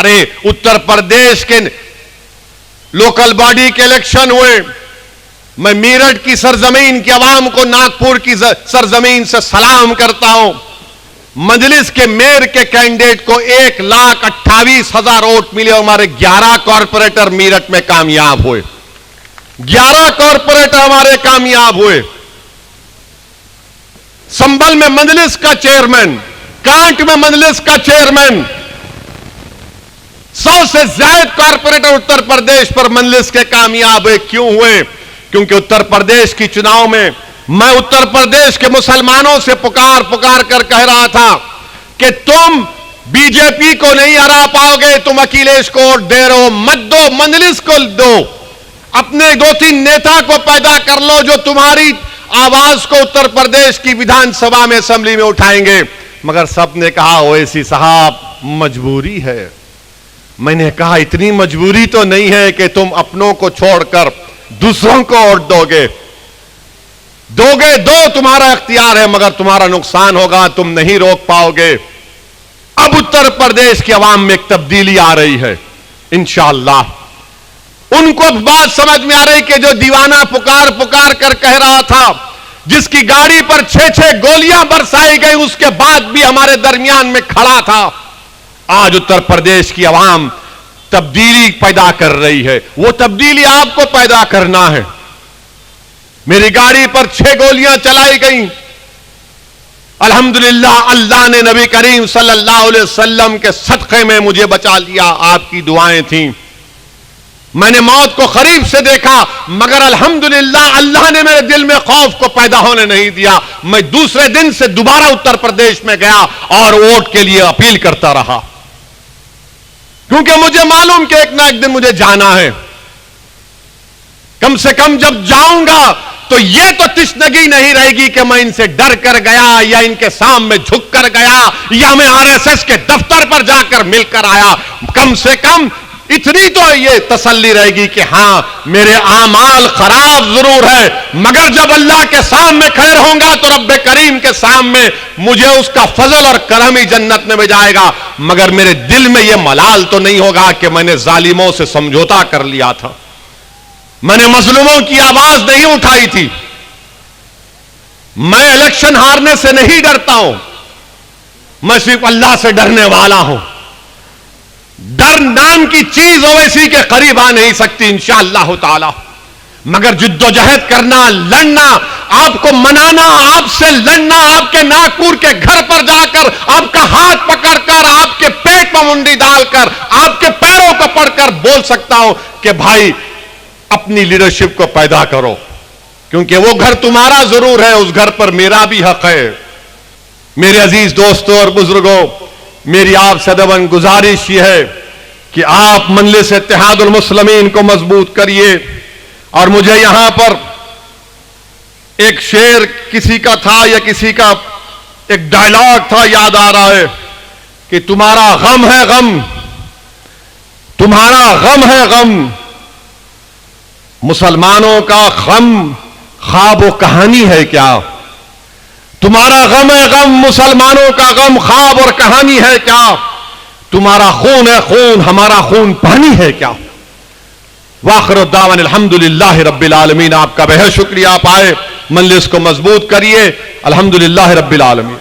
अरे उत्तर प्रदेश के local body के इलेक्शन हुए, मैं मेरठ की सरजमीन की आवाम को नागपुर की सरजमीन से सलाम करता हूं। मजलिस के मेयर के कैंडिडेट को 1,28,000 वोट मिले। हमारे 11 कॉर्पोरेटर मेरठ में कामयाब हुए, 11 कॉर्पोरेटर हमारे कामयाब हुए। संभल में मजलिस का चेयरमैन, कांट में मजलिस का चेयरमैन, 100 से ज्यादा कॉर्पोरेटर उत्तर प्रदेश पर मजलिस के कामयाब हुए। क्यों हुए? क्योंकि उत्तर प्रदेश की चुनाव में मैं उत्तर प्रदेश के मुसलमानों से पुकार कर कह रहा था कि तुम बीजेपी को नहीं हरा पाओगे, तुम अखिलेश को वोट दे रहे हो, मत दो, मजलिस को दो, अपने 2-3 नेता को पैदा कर लो जो तुम्हारी आवाज को उत्तर प्रदेश की विधानसभा में, असेंबली में उठाएंगे। मगर सबने कहा ओवैसी साहब मजबूरी है। मैंने कहा इतनी मजबूरी तो नहीं है कि तुम अपनों को छोड़कर दूसरों को वोट दोगे, दो तुम्हारा इख्तियार है, मगर तुम्हारा नुकसान होगा, तुम नहीं रोक पाओगे। अब उत्तर प्रदेश की आवाम में एक तब्दीली आ रही है इंशाअल्लाह। उनको बात समझ में आ रही कि जो दीवाना पुकार कर कह रहा था, जिसकी गाड़ी पर 6-6 गोलियां बरसाई गई, उसके बाद भी हमारे दरमियान में खड़ा था। आज उत्तर प्रदेश की आवाम तब्दीली पैदा कर रही है। वो तब्दीली आपको पैदा करना है। मेरी गाड़ी पर 6 गोलियां चलाई गई, अल्हम्दुलिल्लाह अल्लाह ने नबी करीम सल्लल्लाहु अलैहि वसल्लम के सदक़े में मुझे बचा लिया। आपकी दुआएं थी, मैंने मौत को करीब से देखा, मगर अल्हम्दुलिल्लाह अल्लाह ने मेरे दिल में खौफ को पैदा होने नहीं दिया। मैं दूसरे दिन से दोबारा उत्तर प्रदेश में गया और वोट के लिए अपील करता रहा, क्योंकि मुझे मालूम कि एक ना एक दिन मुझे जाना है। कम से कम जब जाऊंगा तो यह तो तिश्नगी नहीं रहेगी कि मैं इनसे डर कर गया या इनके सामने झुक कर गया या मैं आरएसएस के दफ्तर पर जाकर मिलकर आया। कम से कम इतनी तो ये तसल्ली रहेगी कि हां मेरे आमाल खराब जरूर है, मगर जब अल्लाह के सामने खड़े होऊंगा तो रब्बे करीम के सामने मुझे उसका फजल और करम ही जन्नत में जाएगा। मगर मेरे दिल में यह मलाल तो नहीं होगा कि मैंने जालिमों से समझौता कर लिया था, मैंने मजलूमों की आवाज नहीं उठाई थी। मैं इलेक्शन हारने से नहीं डरता हूं, मैं सिर्फ अल्लाह से डरने वाला हूं। डर नाम की चीज ओवैसी के करीब आ नहीं सकती इंशाअल्लाह ताला, मगर जिद्दोजहद करना, लड़ना, आपको मनाना, आपसे लड़ना, आपके नागपुर के घर पर जाकर आपका हाथ पकड़कर, आपके पेट पर मुंडी डालकर, आपके पैरों को पकड़कर बोल सकता हूं कि भाई अपनी लीडरशिप को पैदा करो, क्योंकि वो घर तुम्हारा जरूर है, उस घर पर मेरा भी हक है। मेरे अजीज दोस्तों और बुजुर्गों, मेरी आपसे अदबन गुजारिश यह है कि आप मजलिस इत्तेहादुल मुस्लिमीन को मजबूत करिए। और मुझे यहां पर एक शेर किसी का था या किसी का एक डायलॉग था याद आ रहा है कि तुम्हारा गम है गम, तुम्हारा गम है गम, मुसलमानों का गम ख्वाब व कहानी है क्या? तुम्हारा गम है गम, मुसलमानों का गम ख्वाब और कहानी है क्या? तुम्हारा खून है खून, हमारा खून पानी है क्या? वाखिर दावन अल्हम्दुलिल्लाह रब्बिल आलमीन। आपका बेहद शुक्रिया, आप आए, मजलिस को मजबूत करिए। अल्हम्दुलिल्लाह रब्बिल आलमीन।